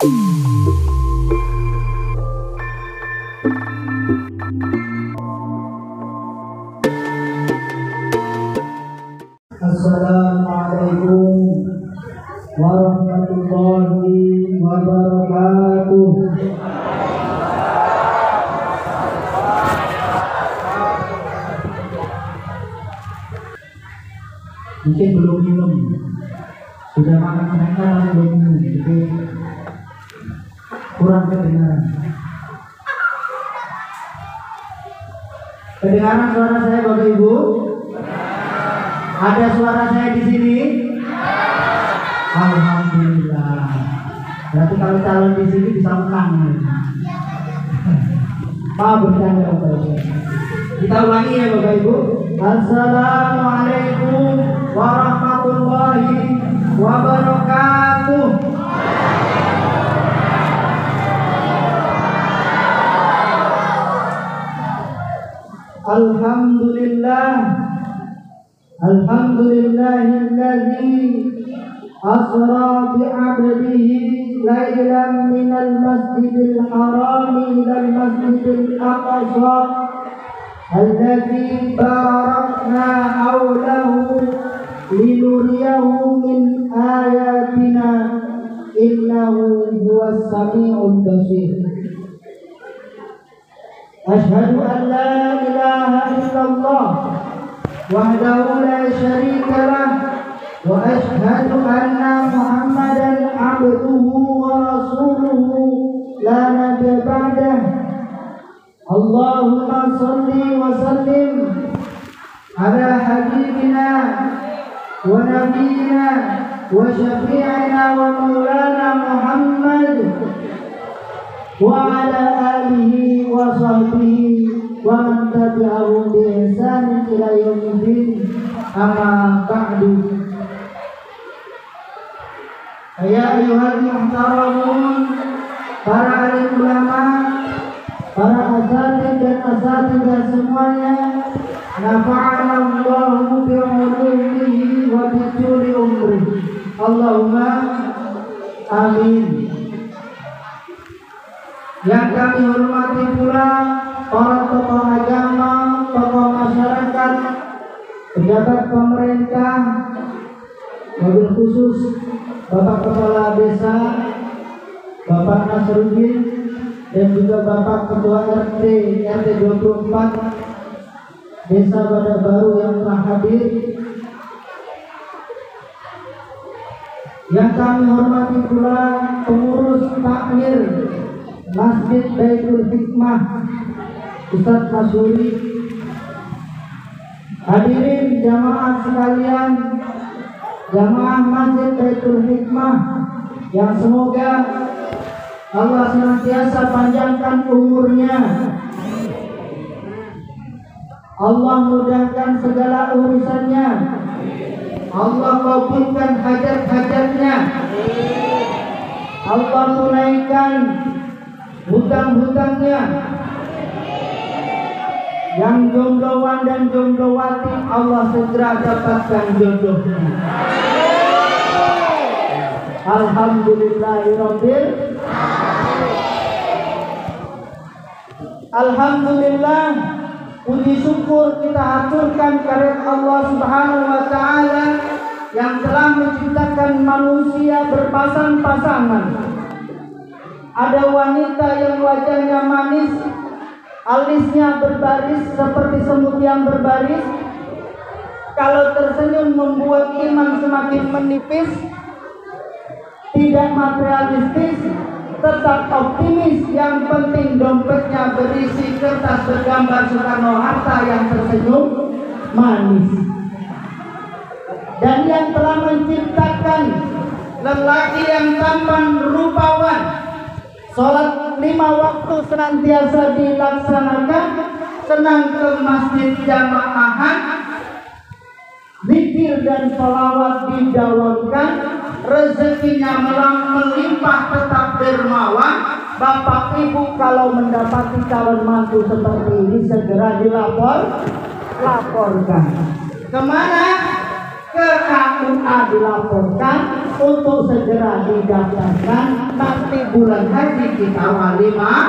Assalamualaikum warahmatullahi wabarakatuh. Mungkin belum minum, sudah makan enak belum minum, jadi kurang kedengaran. Kedengaran suara saya Bapak Ibu? Ada suara saya di sini? Alhamdulillah. Berarti kalau calon di sini bisa menang. Maaf bercanda Bapak Ibu. Kita ulangi ya Bapak Ibu. Assalamualaikum warahmatullahi wabarakatuh. Alhamdulillah. Alhamdulillahilladzi asra bi'abdihi lailan minal masjidil harami ilal masjidil aqsa alladzi barakna hawlahu linuriyahu min ayatina innahu huwas sami'ul basir. Asyhadu an la ilaha illallah wahdahu la syarika lah wa asyhadu anna Muhammadan abduhu wa rasuluhu la nabiyya ba'dah. Allahumma shalli wa sallim ala habibina wa nabiyyina wa syafi'ina wa maulana Muhammad wa ala alihi wa sahbihi wa man tabi'ahum bi ihsan ila yaumiddin. Amma ba'du. Ya ayyuhal muhtaramun, para alim ulama, para asatidz dan asatidzah semuanya, nafa'ana Allahu bi ulumihi wa bi tuli umri. Allahumma amin. Yang kami hormati pula para tokoh agama, tokoh masyarakat, pejabat pemerintah, wabil khusus Bapak Kepala Desa, Bapak Nasruddin, dan juga Bapak Ketua RT 24 Desa Badak Baru yang telah hadir. Yang kami hormati pula pengurus takmir Masjid Baitul Hikmah Ustaz Masyuri, hadirin jamaah sekalian, jamaah Masjid Baitul Hikmah yang semoga Allah senantiasa panjangkan umurnya, Allah mudahkan segala urusannya, Allah kabulkan hajat-hajatnya, Allah tunaikan hutang-hutangnya. Yang jombloan dan jomblowati Allah segera dapatkan jodohnya. Alhamdulillahirabbil. Alhamdulillah, puji syukur kita aturkan kepada Allah Subhanahu wa taala yang telah menciptakan manusia berpasang-pasangan. Ada wanita yang wajahnya manis, alisnya berbaris seperti semut yang berbaris. Kalau tersenyum membuat iman semakin menipis. Tidak materialistis, tetap optimis. Yang penting dompetnya berisi kertas bergambar Soekarno-Hatta yang tersenyum manis. Dan yang telah menciptakan lelaki yang tampan rupawan, sholat 5 waktu senantiasa dilaksanakan, senang ke masjid jamaahan, zikir dan sholawat didawamkan, rezekinya melimpah tetap dermawan. Bapak Ibu kalau mendapati calon mantu seperti ini segera laporkan. Kemana? Ke KUA dilaporkan, untuk segera didaftarkan. Nanti bulan haji kita walimah.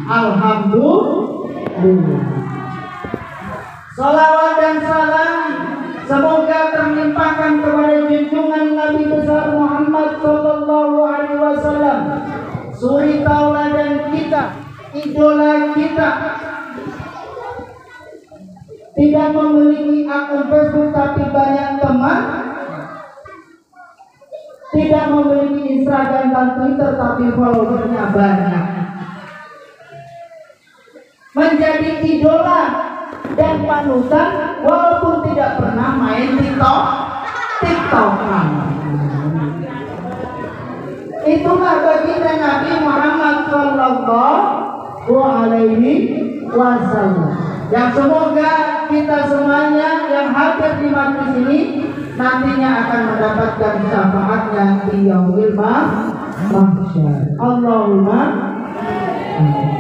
Alhamdulillah. Salawat dan salam semoga terlimpahkan kepada junjungan Nabi besar Muhammad sallallahu alaihi wasallam, suri tauladan kita, idola kita. Tidak memiliki akun Facebook tapi banyak teman. Tidak memiliki Instagram dan Twitter tapi followernya banyak. Menjadi idola dan panutan walaupun tidak pernah main TikTok-an. Itulah baginda Nabi Muhammad sallallahu alaihi wasallam. Yang semoga kita semuanya yang hadir di majelis ini nantinya akan mendapatkan syafaatnya di yaumil mahsyar. Allahumma amin.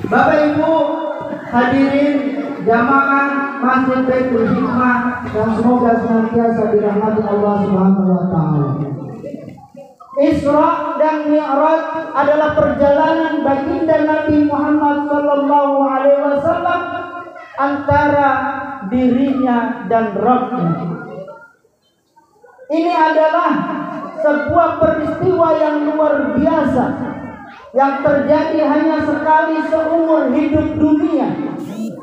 Bapak Ibu hadirin jamaah Masjid Baitul Hikmah yang semoga senantiasa dirahmati Allah Subhanahu wa taala. Isra dan Mi'raj adalah perjalanan baginda Nabi Muhammad sallallahu alaihi wasallam antara dirinya dan Rabbnya. Ini adalah sebuah peristiwa yang luar biasa yang terjadi hanya sekali seumur hidup dunia,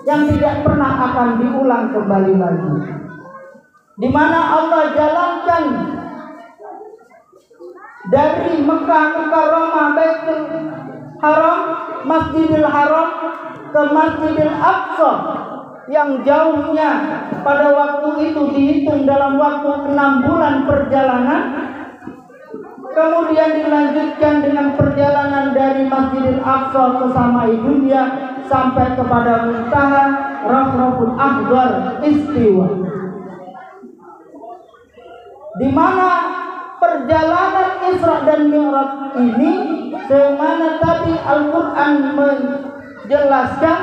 yang tidak pernah akan diulang kembali lagi. Di mana Allah jalankan dari Mekah Mukarramah Baitul Haram, Masjidil Haram ke Masjidil Aqsa yang jauhnya pada waktu itu dihitung dalam waktu 6 bulan perjalanan. Kemudian dilanjutkan dengan perjalanan dari Masjidil Aqsa ke samai dunia sampai kepada muntaha Rafraful Akbar Istiwa, di mana perjalanan Isra dan Mi'raj ini, semana tadi Al-Quran menjelaskan,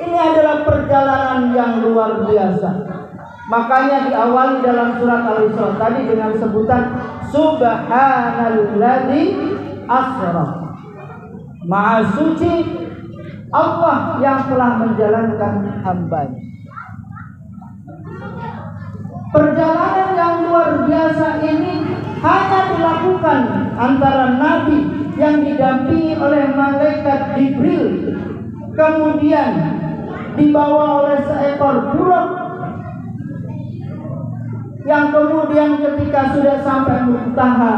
ini adalah perjalanan yang luar biasa. Makanya diawali dalam surat Al-Isra tadi dengan sebutan Subhanalladzi asra. Maha suci Allah yang telah menjalankan hamba-Nya. Perjalanan yang luar biasa ini hanya dilakukan antara Nabi yang didampingi oleh malaikat Jibril, kemudian dibawa oleh seekor buruk, yang kemudian ketika sudah sampai muntaha,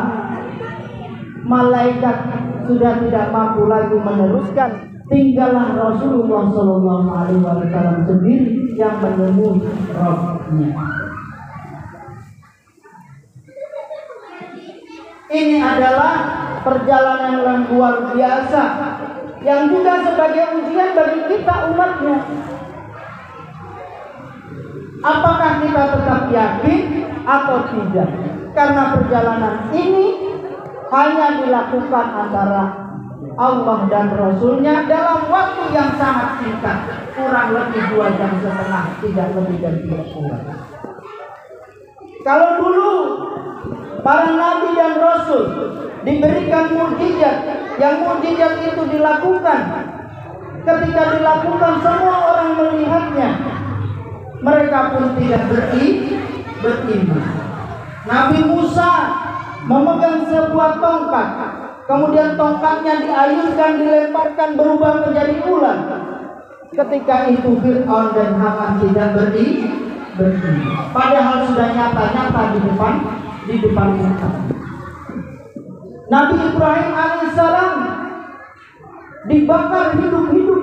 malaikat sudah tidak mampu lagi meneruskan, tinggallah Rasulullah Sallallahu Alaihi Wasallam sendiri yang menemui Rabbnya. Ini adalah perjalanan yang luar biasa, yang juga sebagai ujian bagi kita umatnya. Apakah kita tetap yakin atau tidak? Karena perjalanan ini hanya dilakukan antara Allah dan Rasulnya dalam waktu yang sangat singkat, kurang lebih 2,5 jam, tidak lebih dan tidak kurang. Kalau dulu para nabi dan rasul diberikan mukjizat, yang mukjizat itu dilakukan, ketika dilakukan semua orang melihatnya, mereka pun tidak beriman. Nabi Musa memegang sebuah tongkat, kemudian tongkatnya diayunkan, dilemparkan, berubah menjadi ular. Ketika itu Fir'aun dan Haman tidak beriman, padahal sudah nyata-nyata di depan kita. Nabi Ibrahim alaihissalam dibakar hidup-hidup,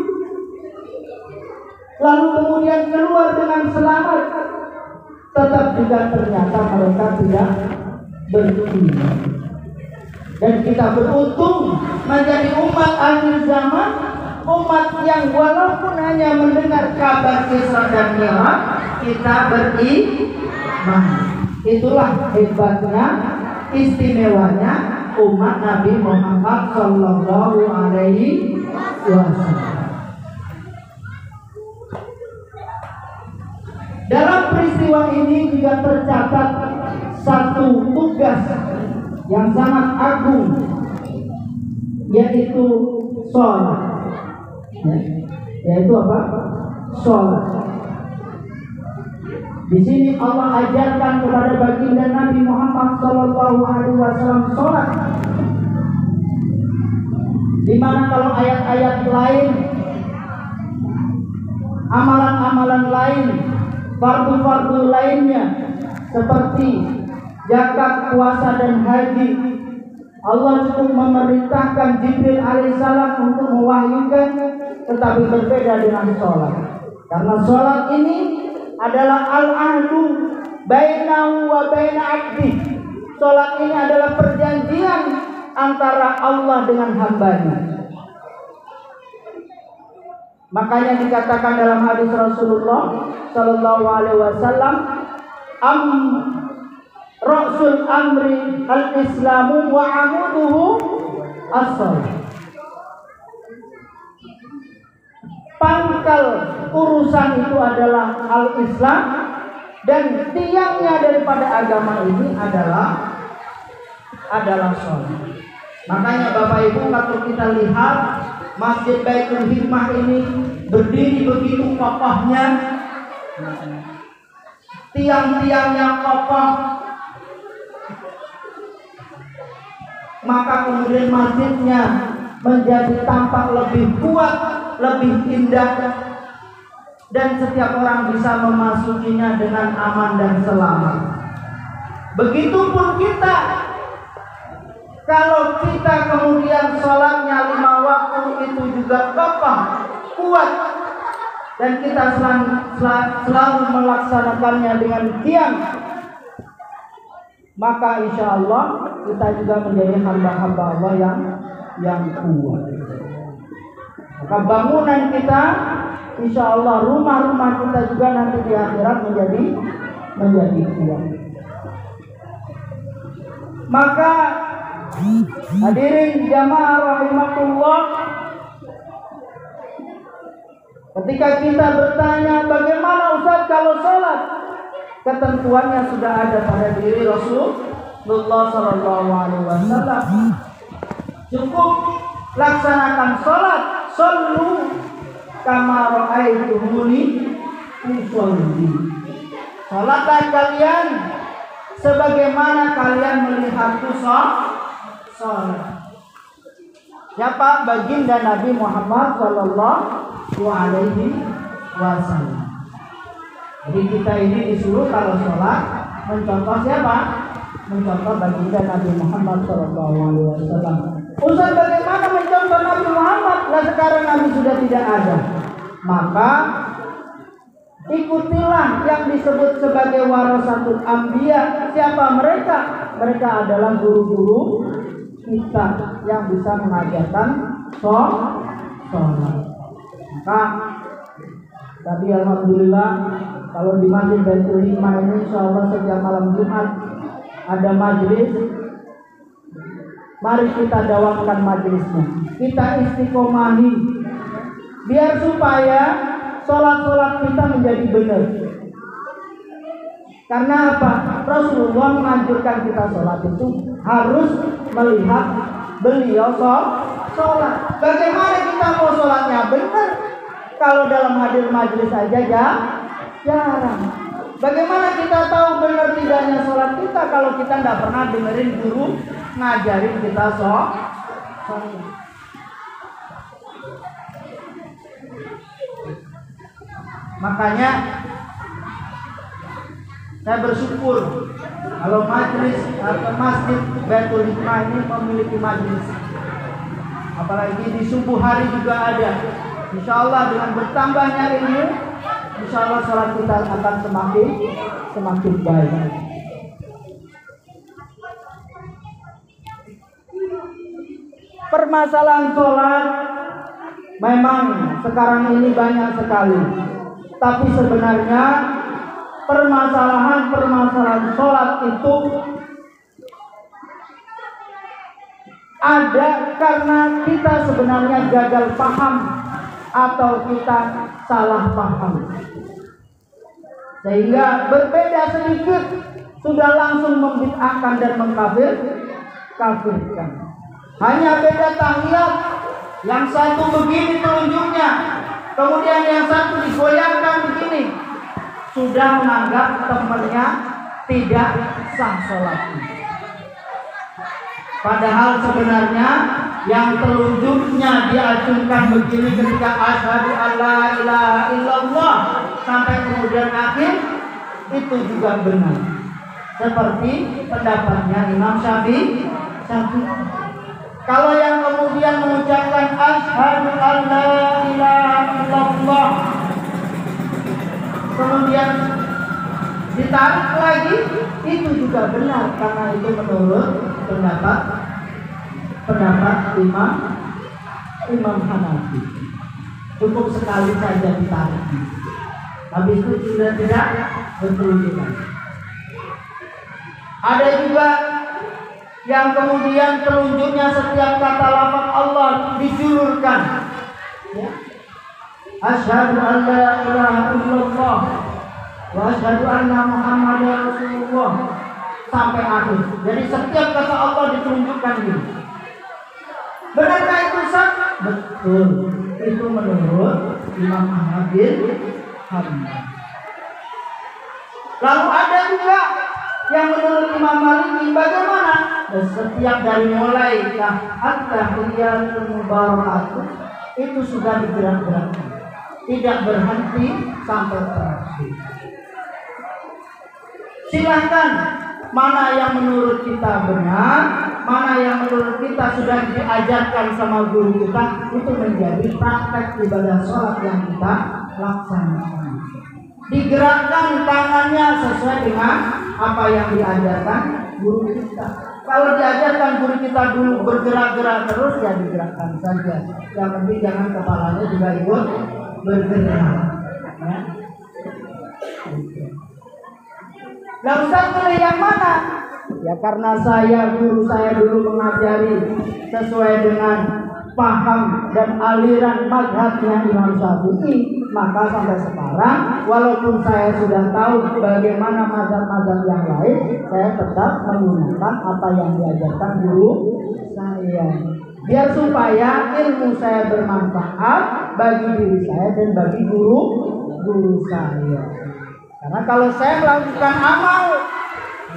lalu kemudian keluar dengan selamat, tetap juga ternyata mereka tidak beriman. Dan kita beruntung menjadi umat akhir zaman, umat yang walaupun hanya mendengar kabar Isra dan Mi'raj, kita beriman. Itulah hebatnya, istimewanya umat Nabi Muhammad Sallallahu Alaihi Wasallam. Dalam peristiwa ini juga tercatat satu tugas yang sangat agung, yaitu sholat. Yaitu apa? Sholat. Di sini Allah ajarkan kepada baginda Nabi Muhammad SAW sholat. Di mana kalau ayat-ayat lain, amalan-amalan lain, fardu-fardu lainnya seperti zakat, puasa dan haji, Allah cukup memerintahkan Jibril alaihissalam untuk mewahyukan, tetapi berbeda dengan sholat. Karena sholat ini adalah al-ahdu bainahu wa baina abdi. Sholat ini adalah perjanjian antara Allah dengan hambanya. Makanya dikatakan dalam hadis Rasulullah Sallallahu Alaihi Wasallam, Rasul amri al-Islamu wa amuduhu as-shalah. Pangkal urusan itu adalah al-Islam, dan tiangnya daripada agama ini adalah sholat. Makanya Bapak Ibu, kalau kita lihat Masjid Baitul Hikmah ini berdiri begitu kokohnya, tiang-tiangnya kokoh, maka kemudian masjidnya menjadi tampak lebih kuat, lebih indah, dan setiap orang bisa memasukinya dengan aman dan selamat. Begitupun kita, kalau kita kemudian sholatnya 5 waktu itu juga kokoh, kuat, dan kita selalu melaksanakannya dengan diam, maka insya Allah kita juga menjadi hamba-hamba Allah yang kuat. Maka bangunan kita, insya Allah rumah-rumah kita juga nanti di akhirat menjadi kuat. Maka hadirin jamaah rahimakumullah, ketika kita bertanya bagaimana Ustaz kalau sholat, ketentuannya sudah ada pada diri Rasulullah Sallallahu Alaihi Wasallam. Cukup laksanakan sholat, shollu kama ra'aitumuni usolli. Sholatlah kalian sebagaimana kalian melihatku sholat. Siapa? Baginda Nabi Muhammad Sallallahu Alaihi Wasallam. Jadi kita ini disuruh kalau sholat mencontoh siapa? Mencontoh baginda Nabi Muhammad Sallallahu Alaihi Wasallam. Ustaz, bagaimana mencontoh Nabi Muhammad? Nah, sekarang Nabi sudah tidak ada. Maka ikutilah yang disebut sebagai warasatul anbiya. Siapa mereka? Mereka adalah guru-guru kita yang bisa mengajarkan sholat. Maka tapi alhamdulillah kalau di Masjid Baitul Hikmah ini insyaallah setiap malam Jumat ada majelis. Mari kita dawamkan majelisnya, kita istiqomahi, biar supaya sholat kita menjadi benar. Karena apa? Rasulullah menganjurkan kita sholat itu harus melihat beliau sholat. Bagaimana kita mau sholatnya benar kalau dalam hadir majelis saja jarang? Bagaimana kita tahu benar tidaknya sholat kita kalau kita nggak pernah dengerin guru ngajarin kita sholat? Makanya saya bersyukur kalau majelis atau Masjid Baitul Hikmah ini memiliki majelis. Apalagi di subuh hari juga ada. Insya Allah dengan bertambahnya ilmu, insya Allah sholat kita akan semakin baik. Permasalahan sholat memang sekarang ini banyak sekali. Tapi sebenarnya permasalahan sholat itu ada karena kita sebenarnya gagal paham atau kita salah paham, sehingga berbeda sedikit sudah langsung membid'ahkan dan mengkafirkan. Hanya beda tahiyat, yang satu begini telunjuknya, kemudian yang satu digoyangkan begini, sudah menganggap temannya tidak sah sholatnya. Padahal sebenarnya yang telunjuknya diacungkan begini ketika asyhadu alla ilaha illallah sampai kemudian akhir, itu juga benar. Seperti pendapatnya Imam Syafi'i. Kalau yang kemudian mengucapkan asyhadu alla ilaha illallah kemudian ditarik lagi, itu juga benar karena itu menurut pendapat Imam Hanafi. Cukup sekali saja ditarik, habis itu sudah tidak berkelanjutan. Ada juga yang kemudian telunjuknya setiap kata lafaz Allah dijulurkan, ya. Asyhadu an la ilaha illallah wa asyhadu anna Muhammadar Rasulullah sampai akhir. Jadi setiap kata Allah ditunjukkan gitu. Benarkah itu sah? Betul. Itu menurut Imam Ahmad bin Hanbal. Lalu ada juga yang menurut Imam Malik, bagaimana? Setiap dari mulai at-tahiyatul mubarakatuh itu sudah digerak-gerakkan, tidak berhenti sampai terakhir. Silahkan mana yang menurut kita benar, mana yang menurut kita sudah diajarkan sama guru kita, itu menjadi praktek ibadah sholat yang kita laksanakan. Digerakkan tangannya sesuai dengan apa yang diajarkan guru kita. Kalau diajarkan guru kita dulu bergerak-gerak terus, ya digerakkan saja. Yang penting jangan kepalanya juga ikut bergerak. Ya. Nah, Ustaz pilih yang mana? Ya karena guru saya dulu mengajari sesuai dengan paham dan aliran mazhabnya Imam Syafi'i, maka sampai sekarang walaupun saya sudah tahu bagaimana mazhab-mazhab yang lain, saya tetap menggunakan apa yang diajarkan guru saya, biar supaya ilmu saya bermanfaat bagi diri saya dan bagi guru saya. Karena kalau saya melakukan amal,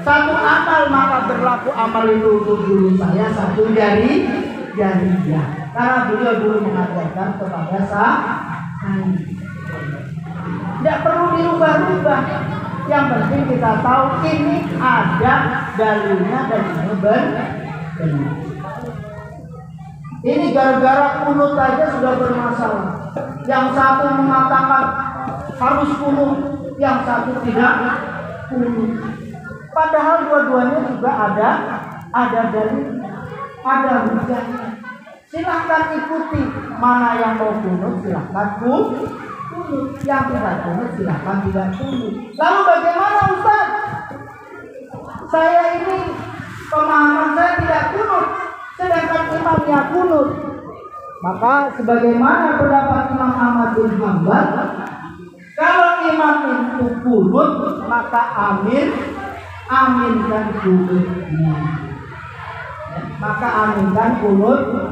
satu amal, maka berlaku amal itu untuk guru saya satu jariah. Karena beliau dulu mengajarkan kepada saya. Tidak perlu dirubah-rubah. Yang penting kita tahu ini ada dalilnya dan ini benar. Ini gara-gara kunut aja sudah bermasalah. Yang satu mengatakan harus kunut, yang satu tidak kunut. Padahal dua-duanya juga ada dalilnya, ada hujahnya. Silahkan ikuti, mana yang mau kunut silahkan kunut, yang tidak kunut silahkan tidak kunut. Lalu bagaimana Ustaz? Saya ini pemahaman saya tidak kunut, sedangkan imamnya kunut. Maka sebagaimana pendapat Imam Ahmad bin Hanbal, kalau imam itu kunut, maka aminkan kunutnya. Maka aminkan kunutnya.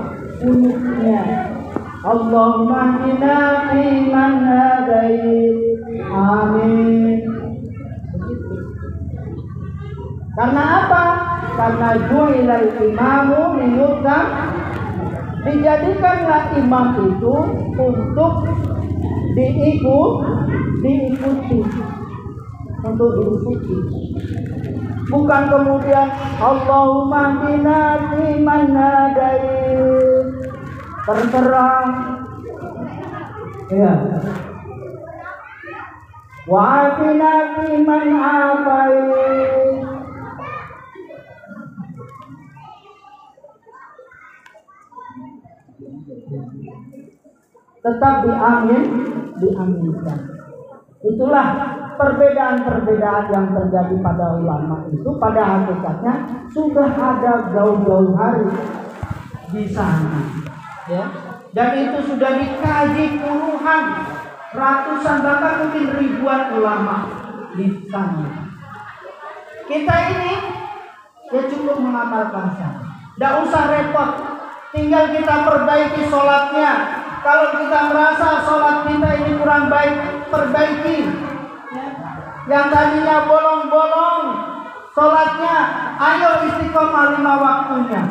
Allahumma inna fi man hadait. Amin. Karena apa? Karena ju'ilal imamu liyutam, dijadikanlah imam itu untuk diikuti, untuk diikuti. Bukan kemudian Allahumma bina fi man hadait, terserah. Ya. Wa afina fi man afait. Tetap diaminkan. Itulah perbedaan-perbedaan yang terjadi pada ulama itu pada hakikatnya sudah ada jauh-jauh hari di sana, ya. Dan itu sudah dikaji puluhan, ratusan, bahkan mungkin ribuan ulama di sana. Kita ini ya cukup mengamalkan saja. Tidak usah repot. Tinggal kita perbaiki sholatnya. Kalau kita merasa sholat kita ini kurang baik, perbaiki. Yang tadinya bolong-bolong sholatnya, ayo istiqomah 5 waktunya.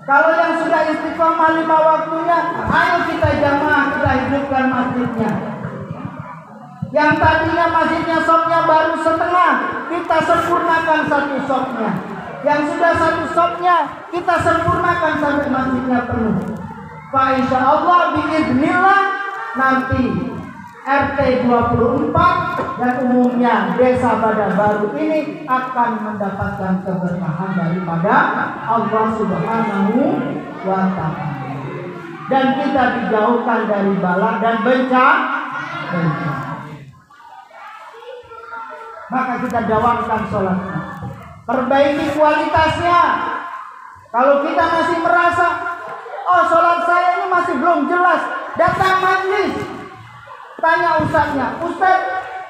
Kalau yang sudah istiqomah 5 waktunya, ayo kita jamaah, kita hidupkan masjidnya. Yang tadinya masjidnya sopnya baru setengah, kita sempurnakan 1 sopnya. Yang sudah 1 sopnya, kita sempurnakan sampai masjidnya penuh. Fa insya Allah biiznillah nanti RT 24 dan umumnya desa Badan Baru ini akan mendapatkan keberkahan daripada Allah Subhanahu wa Ta'ala. Dan kita dijauhkan dari bala dan bencana. Maka kita dawamkan sholatnya. Perbaiki kualitasnya. Kalau kita masih merasa, oh sholat saya ini masih belum jelas, datang majlis. Tanya ustadznya, Ustadz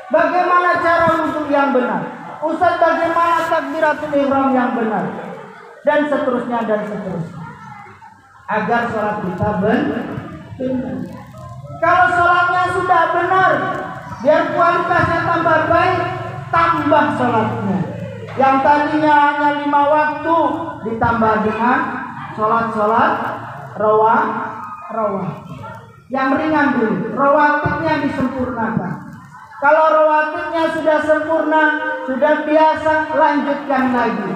bagaimana cara wudhu yang benar? Ustadz bagaimana takbiratul ihram yang benar? Dan seterusnya dan seterusnya. Agar sholat kita benar. Kalau sholatnya sudah benar, biar kualitasnya tambah baik, tambah sholatnya. Yang tadinya hanya 5 waktu ditambah dengan sholat-sholat rawatib. Yang ringan dulu, rawatibnya disempurnakan. Kalau rawatibnya sudah sempurna, sudah biasa, lanjutkan lagi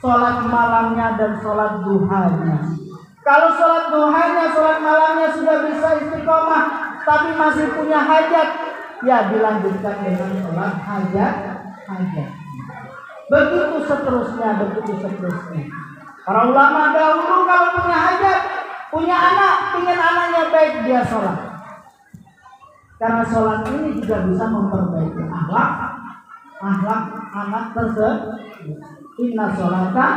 sholat malamnya dan sholat duhanya. Kalau sholat duhanya, sholat malamnya sudah bisa istiqomah, tapi masih punya hajat, ya dilanjutkan dengan sholat hajat. Begitu seterusnya. Para ulama dahulu kalau punya hajat, punya anak, ingin anaknya baik, dia sholat. Karena sholat ini juga bisa memperbaiki akhlak anak tersebut. Inna sholata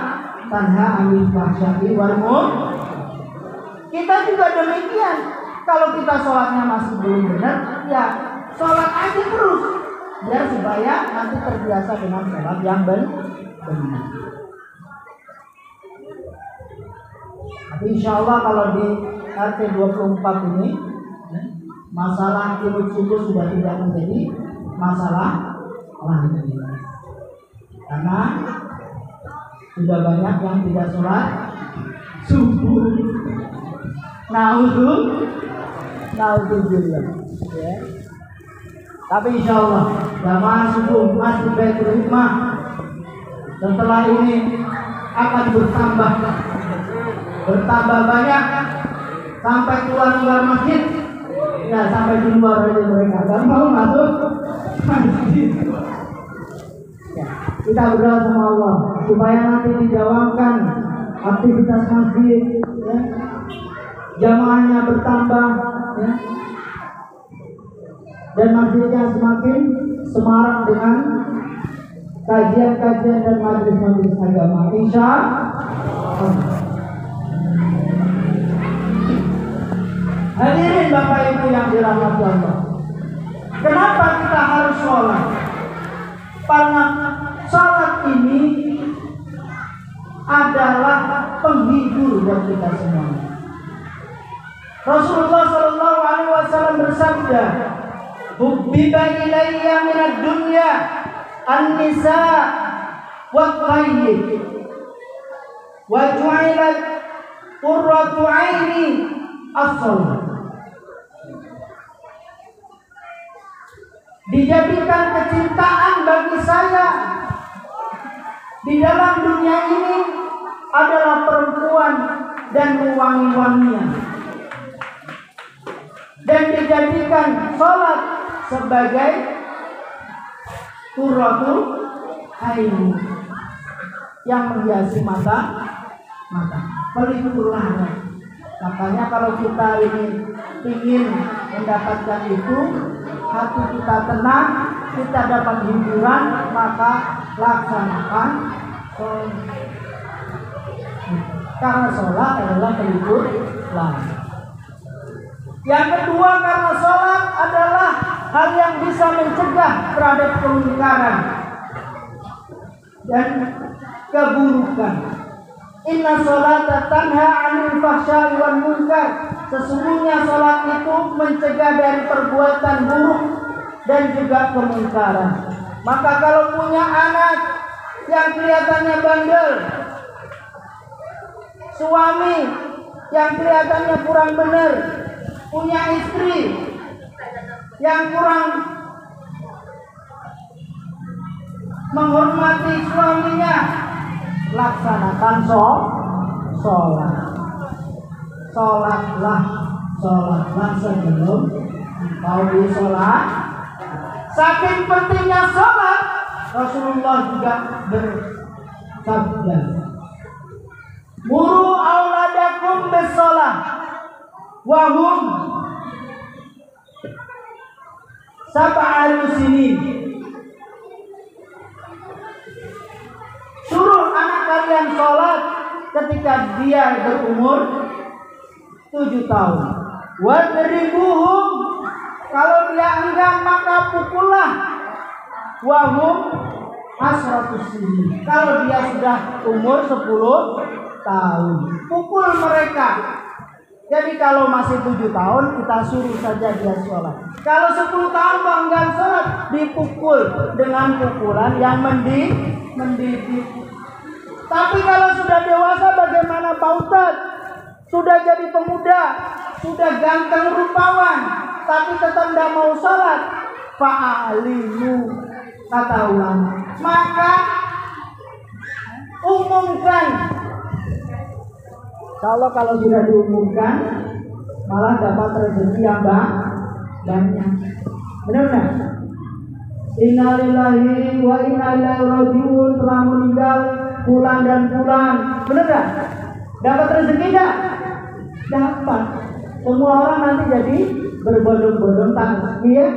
tanha 'anil fahsya'i wal munkar. Kita juga demikian. Kalau kita sholatnya masih belum benar, ya sholat aja terus, biar supaya nanti terbiasa dengan sholat yang benar. Tapi insya Allah kalau di RT 24 ini masalah qunut subuh sudah tidak menjadi masalah lagi, karena sudah banyak yang tidak sholat subuh. Naudzubillah. Ya. Tapi insya Allah jamaah subuh Masjid Baitul Hikmah setelah ini akan bertambah banyak sampai keluar masjid, ya sampai di luar aja mereka dan mau masuk masjid. Ya, kita berdoa sama Allah supaya nanti dijawabkan aktivitas masjid, ya, jamaahnya bertambah, ya, dan masjidnya semakin semarak dengan kajian-kajian dan majelis-majelis agama. Insya Allah. Hadirin Bapak Ibu yang dirahmati Allah, kenapa kita harus sholat? Karena sholat ini adalah penghibur buat kita semuanya. Rasulullah Shallallahu Alaihi Wasallam bersabda, "Hubbiba ilayya minad dunya an-nisa wa qayyid, wa ju'ilat qurratu 'aini as-shalah." Dijadikan kecintaan bagi saya di dalam dunia ini adalah perempuan dan wangi-wangian, dan dijadikan sholat sebagai qurratu aini, yang menghiasi mata. Pelipurlah. Makanya kalau kita ini ingin mendapatkan itu, hati kita tenang, kita dapat hiburan, maka laksanakan sholat. Karena sholat adalah pelipur langit. Yang kedua, karena sholat adalah hal yang bisa mencegah terhadap kemungkaran. dan keburukan. Inna sholata tanha 'anil fahsya'i wal munkar. Sesungguhnya salat itu mencegah dari perbuatan buruk dan juga kemungkaran. Maka kalau punya anak yang kelihatannya bandel, suami yang kelihatannya kurang benar, punya istri yang kurang menghormati suaminya, laksanakan sholat. Sholatlah sebelum engkau disolat. Saking pentingnya sholat, Rasulullah juga bersabda, muru auladakum bis-sholah wahum sab'al sinin. Suruh anak kalian sholat ketika dia berumur 7 tahun. Wadribuhum, kalau dia enggan maka pukullah. Wahum asratus sinin, kalau dia sudah umur 10 tahun, pukul mereka. Jadi kalau masih 7 tahun kita suruh saja dia sholat. Kalau 10 tahun enggan sholat, dipukul dengan pukulan yang mendidik. Tapi kalau sudah dewasa bagaimana Pak Ustadz? Sudah jadi pemuda, sudah ganteng rupawan, tapi tetap tidak mau sholat. Fa'alimu, kata ulama, maka umumkan. Kalau sudah diumumkan, malah dapat rezeki yang banyak. Benar? Innalillahi wa inna ilaihi raji'un, telah meninggal bulan dan bulan. Benar gak? Dapat rezeki gak? Dapat. Semua orang nanti jadi berbondong-bondong takziah.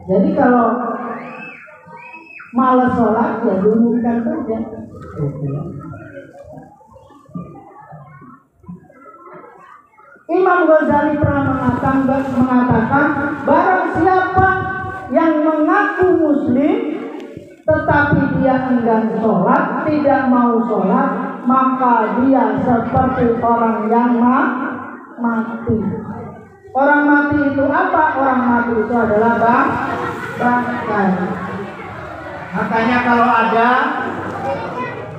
Jadi kalau malas sholat ya diumumkan saja. Imam Ghazali pernah mengatakan barang siapa yang mengaku muslim tetapi dia enggan sholat, tidak mau sholat, maka dia seperti orang yang mati. Orang mati itu apa? Orang mati itu adalah bangkai. Makanya kalau ada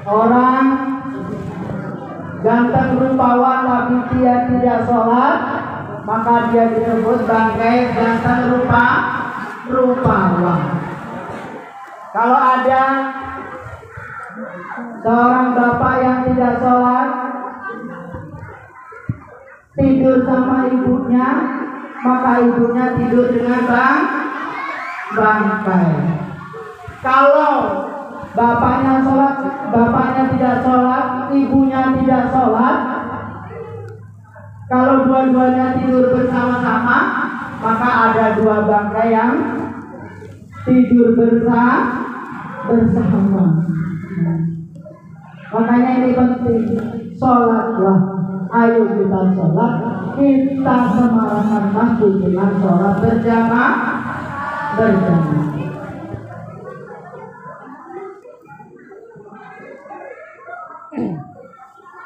orang ganteng rupawan tapi dia tidak sholat, maka dia disebut bangkai ganteng rupawan. Kalau ada seorang bapak yang tidak sholat, tidur sama ibunya, maka ibunya tidur dengan bangkai. Kalau bapaknya sholat, bapaknya tidak sholat, ibunya tidak sholat, kalau dua-duanya tidur bersama-sama, maka ada dua bangkai yang tidur bersama. Makanya ini penting, sholatlah. Ayo kita sholat, kita semarangkan masjid dengan sholat berjamaah.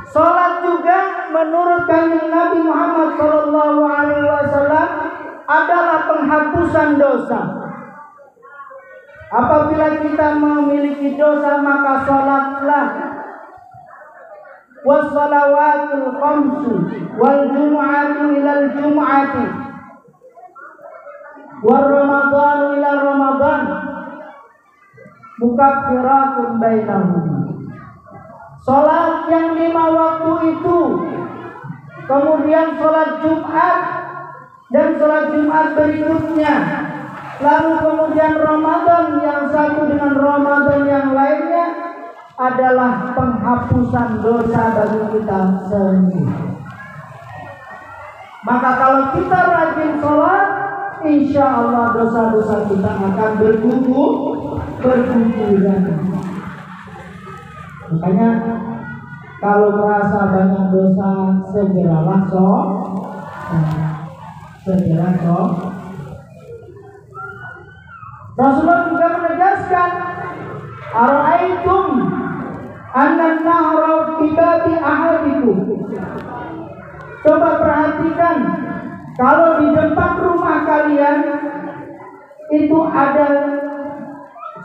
Sholat juga menurut Kanjeng Nabi Muhammad SAW adalah penghapusan dosa. Apabila kita memiliki dosa maka sholatlah. Wassalawatul khamsu wal jumu'atu ilal jumu'ati wal ramadhanu ila ramadhan mukaffiratun bainahum. Salat yang 5 waktu itu, kemudian salat Jumat dan salat Jumat berikutnya, lalu kemudian Ramadan yang satu dengan Ramadan yang lainnya adalah penghapusan dosa bagi kita sendiri. Maka kalau kita rajin sholat, insya Allah dosa-dosa kita akan berguguran. Makanya kalau merasa banyak dosa, segeralah Rasulullah juga menegaskan, ara'aitum annan nahra fi babi ahadikum. Coba perhatikan, kalau di depan rumah kalian itu ada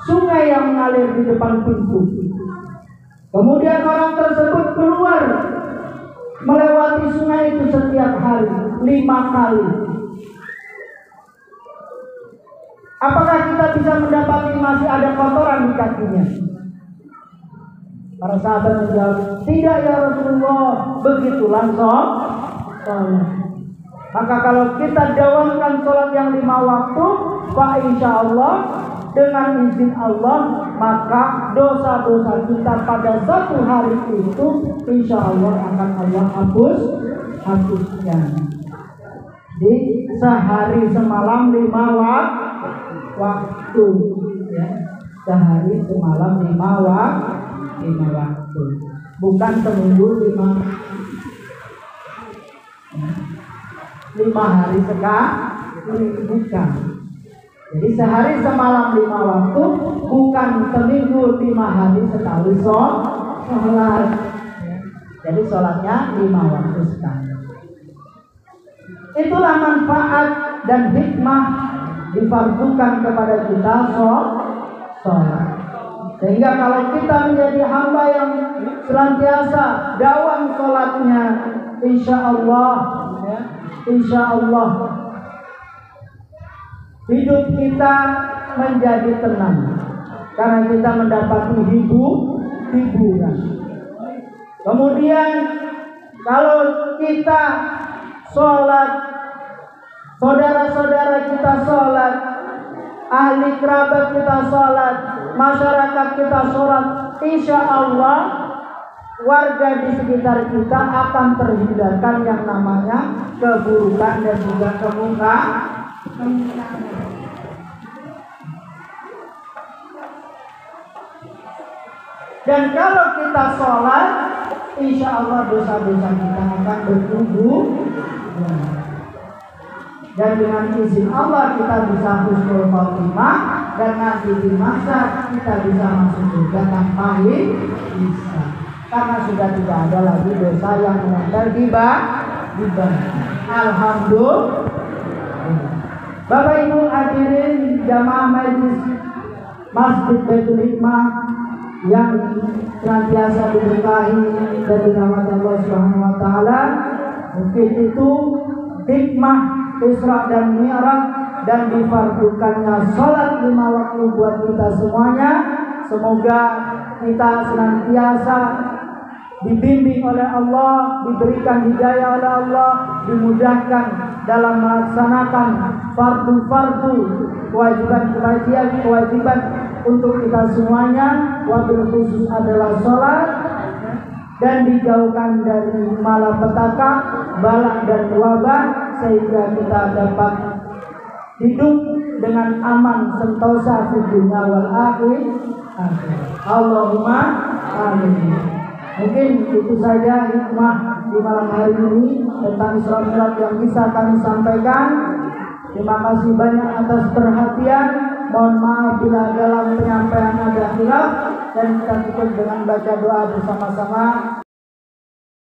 sungai yang mengalir di depan pintu. Kemudian orang tersebut keluar melewati sungai itu setiap hari 5 kali. Apakah kita bisa mendapati masih ada kotoran di kakinya? Para sahabat menjawab, tidak ya Rasulullah, begitu langsung. Maka kalau kita dawamkan sholat yang 5 waktu, fa insya Allah dengan izin Allah, maka dosa-dosa kita pada satu hari itu insya Allah akan Allah hapusnya. Di sehari semalam 5 waktu, ya. Sehari semalam 5 waktu, bukan seminggu 5 hari sekali, bukan. Jadi sehari semalam 5 waktu, bukan seminggu 5 hari sekali sholat. Jadi sholatnya 5 waktu sekali. Itulah manfaat dan hikmah difardukan kepada kita sholat. Sehingga kalau kita menjadi hamba yang senantiasa dawam sholatnya, insya Allah hidup kita menjadi tenang, karena kita mendapati hiburan. Kemudian kalau kita sholat, saudara-saudara kita sholat, ahli kerabat kita sholat, masyarakat kita sholat, insya Allah warga di sekitar kita akan terhindarkan yang namanya keburukan dan juga kemungkaran. Dan kalau kita sholat, insya Allah dosa-dosa kita akan bertumbuh. Dan dengan izin Allah kita bisa husnul khotimah, dan nanti di masa kita bisa masuk surga tanpa hisab, karena sudah tidak ada lagi dosa yang menempel di badan. Alhamdulillah. Bapak Ibu hadirin jamaah majelis Masjid Baitul Hikmah yang senantiasa diberkahi dari rahmat Allah Subhanahu wa taala. Mungkin itu hikmah Isra dan Mi'raj dan difardukannya sholat 5 waktu buat kita semuanya. Semoga kita senantiasa dibimbing oleh Allah, diberikan hidayah oleh Allah, dimudahkan dalam melaksanakan fardu-fardu, kewajiban untuk kita semuanya, wabil khusus adalah sholat, dan dijauhkan dari malapetaka, bala dan wabah, sehingga kita dapat hidup dengan aman sentosa di dunia wal akhir. Allahumma amin. Mungkin itu saja hikmah di malam hari ini tentang Isra Mi'raj yang bisa kami sampaikan. Terima kasih banyak atas perhatian. Mohon maaf bila dalam penyampaian ada khilaf, dan kita tutup dengan baca doa bersama-sama.